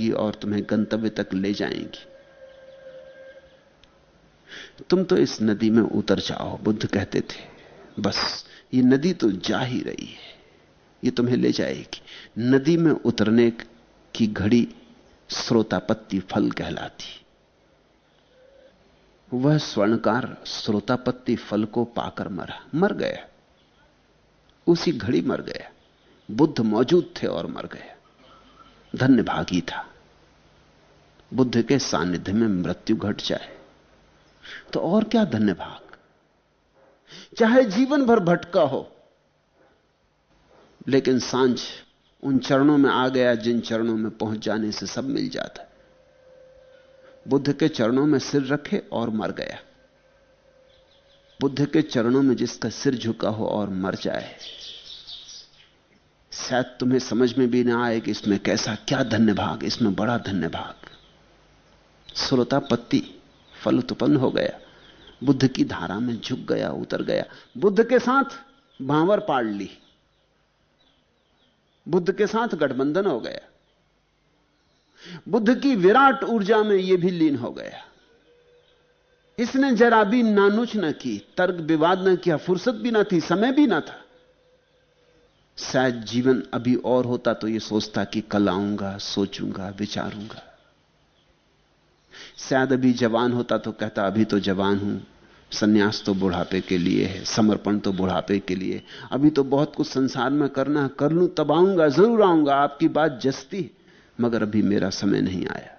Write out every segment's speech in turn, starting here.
जाएंगी और तुम्हें गंतव्य तक ले जाएंगी। तुम तो इस नदी में उतर जाओ, बुद्ध कहते थे। बस ये नदी तो जा ही रही है, ये तुम्हें ले जाएगी। नदी में उतरने की घड़ी श्रोतापत्ति फल कहलाती। वह स्वर्णकार श्रोतापत्ति फल को पाकर मर गया, उसी घड़ी मर गया। बुद्ध मौजूद थे और मर गया। धन्य भागी था। बुद्ध के सानिध्य में मृत्यु घट जाए तो और क्या धन्य भाग। चाहे जीवन भर भटका हो, लेकिन सांझ उन चरणों में आ गया जिन चरणों में पहुंच जाने से सब मिल जाता है। बुद्ध के चरणों में सिर रखे और मर गया। बुद्ध के चरणों में जिसका सिर झुका हो और मर जाए, शायद तुम्हें समझ में भी ना आए कि इसमें कैसा क्या धन्य भाग, इसमें बड़ा धन्य भाग। श्रोतापत्ति फल उत्पन्न हो गया, बुद्ध की धारा में झुक गया, उतर गया, बुद्ध के साथ भांवर पाड़ ली, बुद्ध के साथ गठबंधन हो गया, बुद्ध की विराट ऊर्जा में यह भी लीन हो गया। इसने जरा भी नानुच न की, तर्क विवाद न किया, फुर्सत भी ना थी, समय भी ना था। शायद जीवन अभी और होता तो यह सोचता कि कल आऊंगा, सोचूंगा, विचारूंगा। शायद अभी जवान होता तो कहता अभी तो जवान हूं, सन्यास तो बुढ़ापे के लिए है, समर्पण तो बुढ़ापे के लिए, अभी तो बहुत कुछ संसार में करना है, कर लूं तब आऊंगा, जरूर आऊंगा, आपकी बात जस्ती, मगर अभी मेरा समय नहीं आया।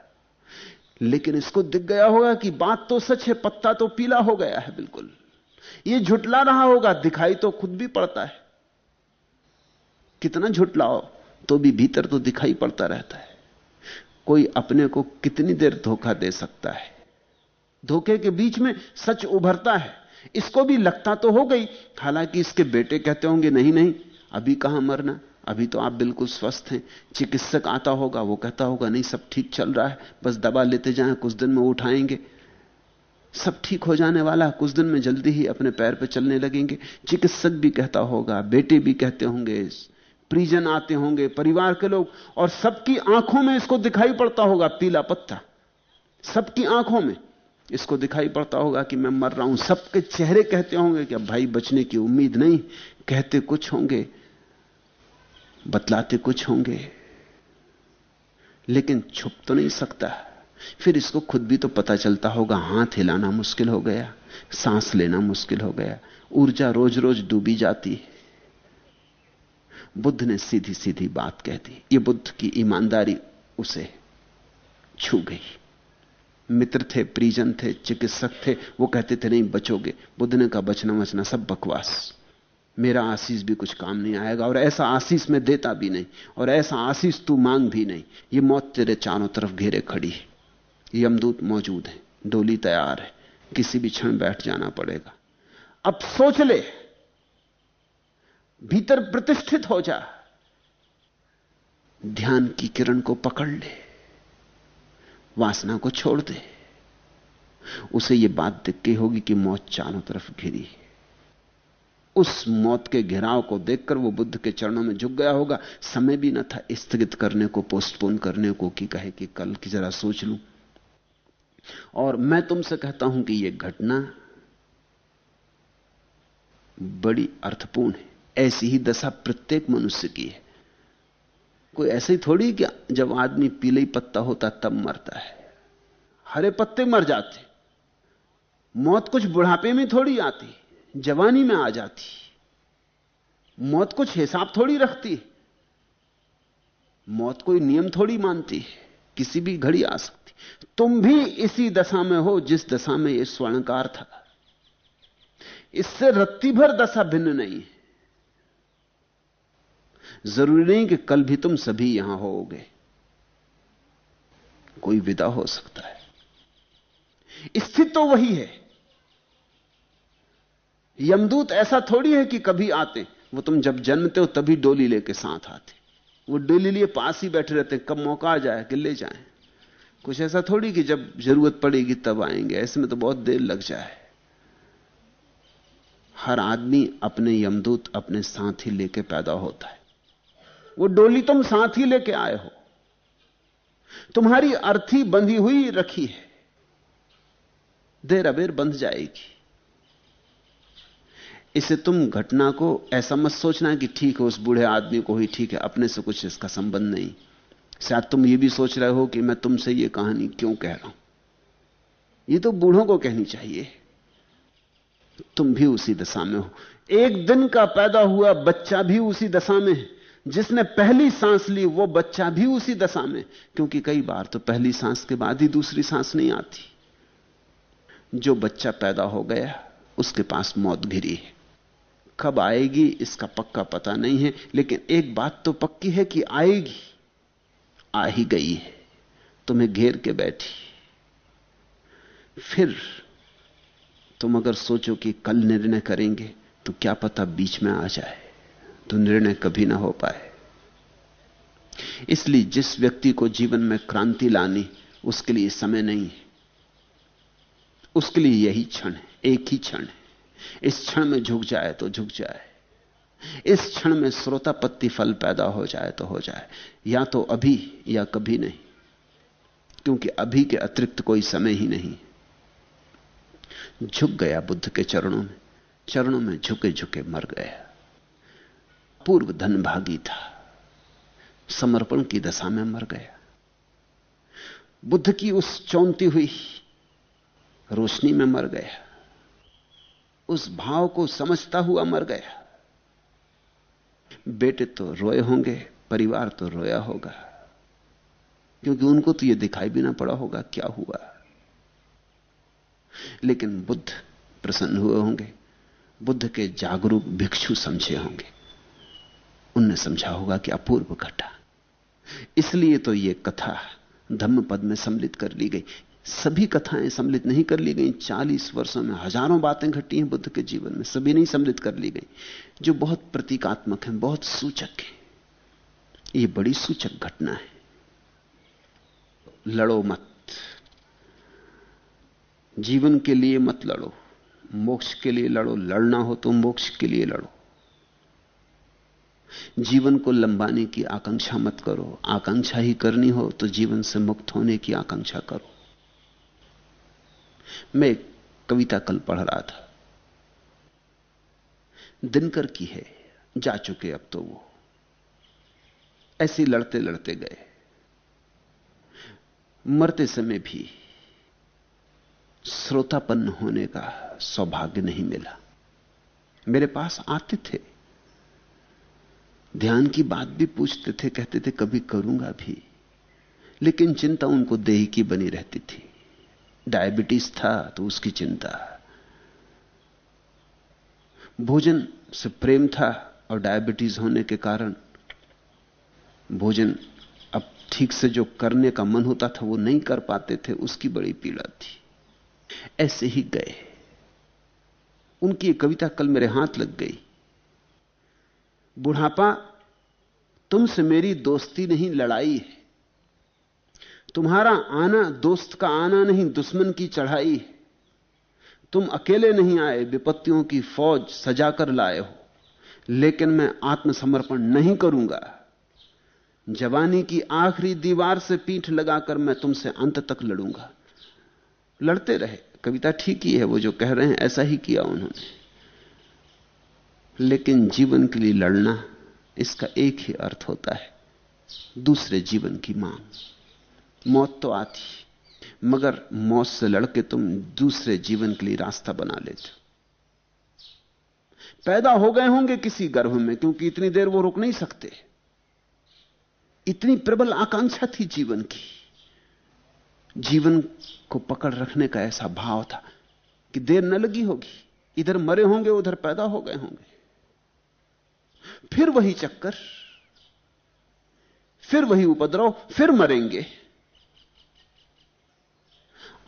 लेकिन इसको दिख गया होगा कि बात तो सच है, पत्ता तो पीला हो गया है बिल्कुल। ये झुटला रहा होगा, दिखाई तो खुद भी पड़ता है। कितना झुटलाओ तो भी भीतर तो दिखाई पड़ता रहता है। कोई अपने को कितनी देर धोखा दे सकता है। धोखे के बीच में सच उभरता है। इसको भी लगता तो हो गई, हालांकि इसके बेटे कहते होंगे नहीं नहीं अभी कहां मरना, अभी तो आप बिल्कुल स्वस्थ हैं। चिकित्सक आता होगा, वो कहता होगा नहीं सब ठीक चल रहा है, बस दवा लेते जाएं, कुछ दिन में उठाएंगे, सब ठीक हो जाने वाला है, कुछ दिन में जल्दी ही अपने पैर पर चलने लगेंगे। चिकित्सक भी कहता होगा, बेटे भी कहते होंगे, परिजन आते होंगे, परिवार के लोग, और सबकी आंखों में इसको दिखाई पड़ता होगा पीला पत्ता, सबकी आंखों में इसको दिखाई पड़ता होगा कि मैं मर रहा हूं। सबके चेहरे कहते होंगे कि अब भाई बचने की उम्मीद नहीं, कहते कुछ होंगे, बतलाते कुछ होंगे, लेकिन छुप तो नहीं सकता। फिर इसको खुद भी तो पता चलता होगा, हाथ हिलाना मुश्किल हो गया, सांस लेना मुश्किल हो गया, ऊर्जा रोज रोज डूबी जाती है। बुद्ध ने सीधी सीधी बात कह दी। ये बुद्ध की ईमानदारी उसे छू गई। मित्र थे, परिजन थे, चिकित्सक थे, वो कहते थे नहीं बचोगे। बुद्ध ने कहा बचना बचना सब बकवास, मेरा आशीष भी कुछ काम नहीं आएगा, और ऐसा आशीष मैं देता भी नहीं, और ऐसा आशीष तू मांग भी नहीं। ये मौत तेरे चारों तरफ घेरे खड़ी है, यमदूत मौजूद है, डोली तैयार है, किसी भी क्षण बैठ जाना पड़ेगा। अब सोच ले, भीतर प्रतिष्ठित हो जा, ध्यान की किरण को पकड़ ले, वासना को छोड़ दे। उसे यह बात दिख गई होगी कि मौत चारों तरफ घिरी है। उस मौत के घेराव को देखकर वो बुद्ध के चरणों में झुक गया होगा। समय भी न था स्थगित करने को, पोस्टपोन करने को, कि कहे कि कल की जरा सोच लूं। और मैं तुमसे कहता हूं कि यह घटना बड़ी अर्थपूर्ण है। ऐसी ही दशा प्रत्येक मनुष्य की है। कोई ऐसे ही थोड़ी कि जब आदमी पीले ही पत्ता होता तब मरता है, हरे पत्ते मर जाते। मौत कुछ बुढ़ापे में थोड़ी आती, जवानी में आ जाती। मौत कुछ हिसाब थोड़ी रखती, मौत कोई नियम थोड़ी मानती है, किसी भी घड़ी आ सकती। तुम भी इसी दशा में हो जिस दशा में यह स्वर्णकार था। इससे रत्ती भर दशा भिन्न नहीं है। जरूरी नहीं कि कल भी तुम सभी यहां होगे, कोई विदा हो सकता है। स्थिति तो वही है। यमदूत ऐसा थोड़ी है कि कभी आते, वो तुम जब जन्मते हो तभी डोली लेके साथ आते। वो डोली लिए पास ही बैठे रहते, कब मौका आ जाए कि ले जाएं। कुछ ऐसा थोड़ी कि जब जरूरत पड़ेगी तब आएंगे, ऐसे में तो बहुत देर लग जाए। हर आदमी अपने यमदूत अपने साथ ही लेके पैदा होता है। वो डोली तुम साथ ही लेके आए हो। तुम्हारी अर्थी बंधी हुई रखी है, देर अबेर बंध जाएगी। इसे तुम घटना को ऐसा मत सोचना कि ठीक है उस बूढ़े आदमी को ही ठीक है, अपने से कुछ इसका संबंध नहीं। शायद तुम ये भी सोच रहे हो कि मैं तुमसे ये कहानी क्यों कह रहा हूं, ये तो बूढ़ों को कहनी चाहिए। तुम भी उसी दशा में हो। एक दिन का पैदा हुआ बच्चा भी उसी दशा में है, जिसने पहली सांस ली वो बच्चा भी उसी दशा में, क्योंकि कई बार तो पहली सांस के बाद ही दूसरी सांस नहीं आती। जो बच्चा पैदा हो गया उसके पास मौत घिरी है, कब आएगी इसका पक्का पता नहीं है, लेकिन एक बात तो पक्की है कि आएगी, आ ही गई है, तुम्हें घेर के बैठी। फिर तुम अगर सोचो कि कल निर्णय करेंगे तो क्या पता बीच में आ जाए, तो निर्णय कभी ना हो पाए। इसलिए जिस व्यक्ति को जीवन में क्रांति लानी, उसके लिए समय नहीं है, उसके लिए यही क्षण है, एक ही क्षण है। इस क्षण में झुक जाए तो झुक जाए, इस क्षण में श्रोतापत्ति फल पैदा हो जाए तो हो जाए, या तो अभी या कभी नहीं, क्योंकि अभी के अतिरिक्त कोई समय ही नहीं। झुक गया बुद्ध के चरणों में झुके झुके मर गया। पूर्व धनभागी था, समर्पण की दशा में मर गया। बुद्ध की उस चौंती हुई रोशनी में मर गया, उस भाव को समझता हुआ मर गया। बेटे तो रोए होंगे, परिवार तो रोया होगा, क्योंकि उनको तो यह दिखाई भी ना पड़ा होगा क्या हुआ। लेकिन बुद्ध प्रसन्न हुए होंगे, बुद्ध के जागरूक भिक्षु समझे होंगे, उनने समझा होगा कि अपूर्व घटा। इसलिए तो यह कथा धम्मपद में सम्मिलित कर ली गई। सभी कथाएं सम्मिलित नहीं कर ली गई। 40 वर्षों में हजारों बातें घटी हैं बुद्ध के जीवन में, सभी नहीं सम्मिलित कर ली गई, जो बहुत प्रतीकात्मक हैं, बहुत सूचक हैं। यह बड़ी सूचक घटना है। लड़ो मत, जीवन के लिए मत लड़ो, मोक्ष के लिए लड़ो। लड़ना हो तो मोक्ष के लिए लड़ो। जीवन को लंबाने की आकांक्षा मत करो, आकांक्षा ही करनी हो तो जीवन से मुक्त होने की आकांक्षा करो। मैं एक कविता कल पढ़ रहा था, दिनकर की है, जा चुके अब तो वो। ऐसे लड़ते लड़ते गए, मरते समय भी श्रोतापन्न होने का सौभाग्य नहीं मिला। मेरे पास आते थे, ध्यान की बात भी पूछते थे, कहते थे कभी करूंगा भी, लेकिन चिंता उनको देह की बनी रहती थी। डायबिटीज था तो उसकी चिंता, भोजन से प्रेम था और डायबिटीज होने के कारण भोजन अब ठीक से जो करने का मन होता था वो नहीं कर पाते थे, उसकी बड़ी पीड़ा थी। ऐसे ही गए। उनकी एक कविता कल मेरे हाथ लग गई। बुढ़ापा तुमसे मेरी दोस्ती नहीं लड़ाई है, तुम्हारा आना दोस्त का आना नहीं दुश्मन की चढ़ाई है। तुम अकेले नहीं आए, विपत्तियों की फौज सजाकर लाए हो, लेकिन मैं आत्मसमर्पण नहीं करूंगा। जवानी की आखिरी दीवार से पीठ लगाकर मैं तुमसे अंत तक लड़ूंगा। लड़ते रहे। कविता ठीक ही है, वो जो कह रहे हैं ऐसा ही किया उन्होंने। लेकिन जीवन के लिए लड़ना, इसका एक ही अर्थ होता है, दूसरे जीवन की मांग। मौत तो आती, मगर मौत से लड़के तुम दूसरे जीवन के लिए रास्ता बना लेते हो। पैदा हो गए होंगे किसी गर्भ में, क्योंकि इतनी देर वो रुक नहीं सकते। इतनी प्रबल आकांक्षा थी जीवन की, जीवन को पकड़ रखने का ऐसा भाव था कि देर न लगी होगी। इधर मरे होंगे, उधर पैदा हो गए होंगे, फिर वही चक्कर, फिर वही उपद्रव, फिर मरेंगे।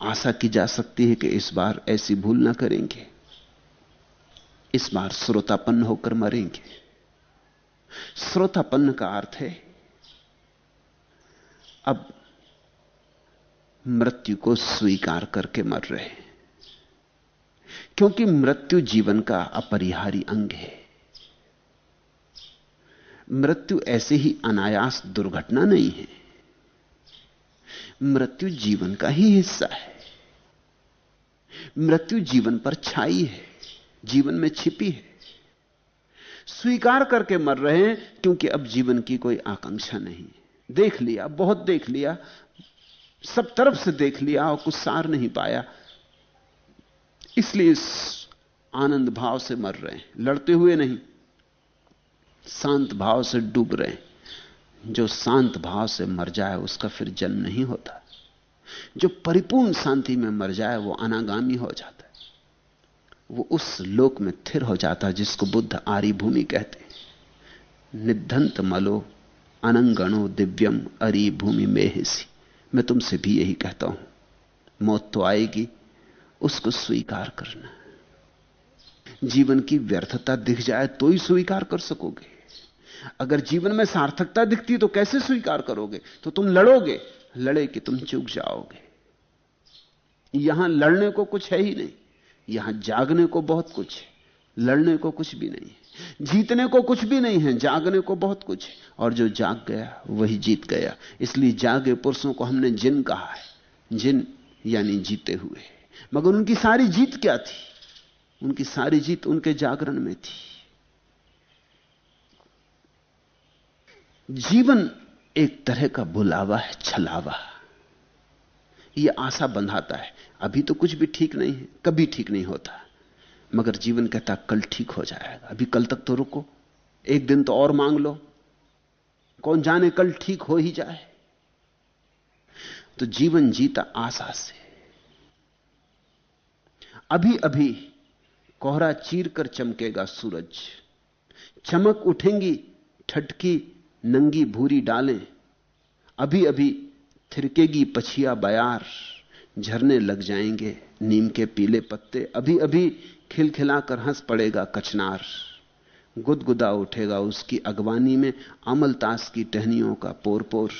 आशा की जा सकती है कि इस बार ऐसी भूल ना करेंगे, इस बार श्रोतापन्न होकर मरेंगे। श्रोतापन्न का अर्थ है अब मृत्यु को स्वीकार करके मर रहे हैं, क्योंकि मृत्यु जीवन का अपरिहार्य अंग है। मृत्यु ऐसे ही अनायास दुर्घटना नहीं है। मृत्यु जीवन का ही हिस्सा है। मृत्यु जीवन पर छाई है, जीवन में छिपी है। स्वीकार करके मर रहे हैं क्योंकि अब जीवन की कोई आकांक्षा नहीं। देख लिया, बहुत देख लिया, सब तरफ से देख लिया और कुछ सार नहीं पाया, इसलिए इस आनंद भाव से मर रहे हैं। लड़ते हुए नहीं, शांत भाव से डूब रहे हैं। जो शांत भाव से मर जाए उसका फिर जन्म नहीं होता। जो परिपूर्ण शांति में मर जाए वो अनागामी हो जाता है, वो उस लोक में स्थिर हो जाता है जिसको बुद्ध आरी भूमि कहते हैं। निद्धंत मलो अनंगणो दिव्यम अरी भूमि में हिसी। मैं तुमसे भी यही कहता हूं, मौत तो आएगी, उसको स्वीकार करना। जीवन की व्यर्थता दिख जाए तो ही स्वीकार कर सकोगे। अगर जीवन में सार्थकता दिखती तो कैसे स्वीकार करोगे? तो तुम लड़ोगे, लड़े कि तुम चूक जाओगे। यहां लड़ने को कुछ है ही नहीं, यहां जागने को बहुत कुछ है, लड़ने को कुछ भी नहीं है, जीतने को कुछ भी नहीं है, जागने को बहुत कुछ है। और जो जाग गया वही जीत गया। इसलिए जागे पुरुषों को हमने जिन कहा है, जिन यानी जीते हुए। मगर उनकी सारी जीत क्या थी? उनकी सारी जीत उनके जागरण में थी। जीवन एक तरह का बुलावा है, छलावा। यह आशा बंधाता है, अभी तो कुछ भी ठीक नहीं है, कभी ठीक नहीं होता, मगर जीवन कहता कल ठीक हो जाएगा, अभी कल तक तो रुको, एक दिन तो और मांग लो, कौन जाने कल ठीक हो ही जाए। तो जीवन जीता आशा से। अभी अभी कोहरा चीर कर चमकेगा सूरज, चमक उठेंगी ठटकी नंगी भूरी डालें, अभी अभी थिरकेगी पछिया बयार, झरने लग जाएंगे नीम के पीले पत्ते, अभी अभी खिलखिलाकर हंस पड़ेगा कचनार, गुदगुदा उठेगा उसकी अगवानी में अमलतास की टहनियों का पोर पोर,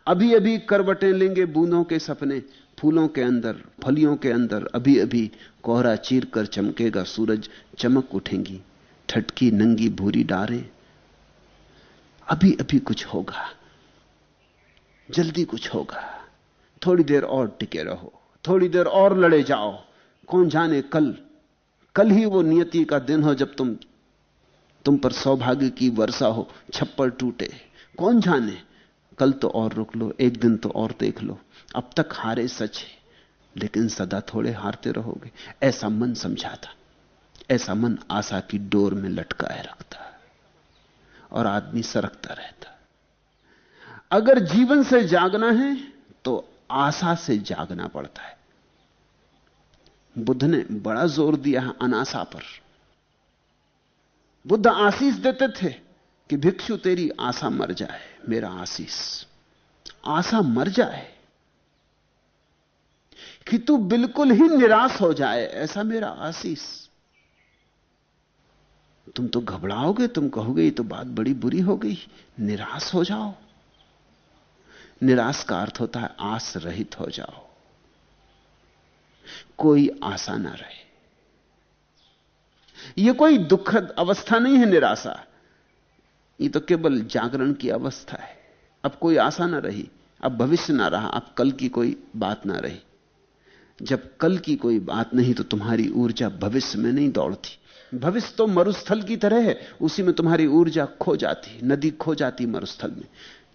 अभी अभी करवटें लेंगे बूंदों के सपने, फूलों के अंदर फलियों के अंदर, अभी अभी कोहरा चीर कर चमकेगा सूरज, चमक उठेंगी ठटकी नंगी भूरी डारें, अभी अभी कुछ होगा, जल्दी कुछ होगा, थोड़ी देर और टिके रहो, थोड़ी देर और लड़े जाओ, कौन जाने कल ही वो नियति का दिन हो जब तुम पर सौभाग्य की वर्षा हो, छप्पर टूटे, कौन जाने, कल तो और रुक लो, एक दिन तो और देख लो, अब तक हारे सच है लेकिन सदा थोड़े हारते रहोगे। ऐसा मन समझाता, ऐसा मन आशा की डोर में लटकाए रखता और आदमी सरकता रहता। अगर जीवन से जागना है तो आशा से जागना पड़ता है। बुद्ध ने बड़ा जोर दिया है अनाशा पर। बुद्ध आशीष देते थे कि भिक्षु तेरी आशा मर जाए, मेरा आशीष, आशा मर जाए, कि तू बिल्कुल ही निराश हो जाए, ऐसा मेरा आशीष। तुम तो घबराओगे, तुम कहोगे ये तो बात बड़ी बुरी हो गई, निराश हो जाओ। निराश का अर्थ होता है आस रहित हो जाओ, कोई आशा ना रहे। यह कोई दुखद अवस्था नहीं है निराशा, ये तो केवल जागरण की अवस्था है। अब कोई आशा ना रही, अब भविष्य ना रहा, अब कल की कोई बात ना रही। जब कल की कोई बात नहीं तो तुम्हारी ऊर्जा भविष्य में नहीं दौड़ती। भविष्य तो मरुस्थल की तरह है, उसी में तुम्हारी ऊर्जा खो जाती, नदी खो जाती मरुस्थल में।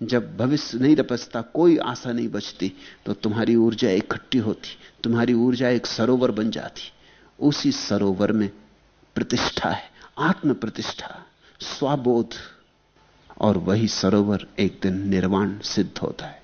जब भविष्य नहीं रपसता, कोई आशा नहीं बचती, तो तुम्हारी ऊर्जा इकट्ठी होती, तुम्हारी ऊर्जा एक सरोवर बन जाती। उसी सरोवर में प्रतिष्ठा है, आत्म प्रतिष्ठा, स्वबोध, और वही सरोवर एक दिन निर्वाण सिद्ध होता है।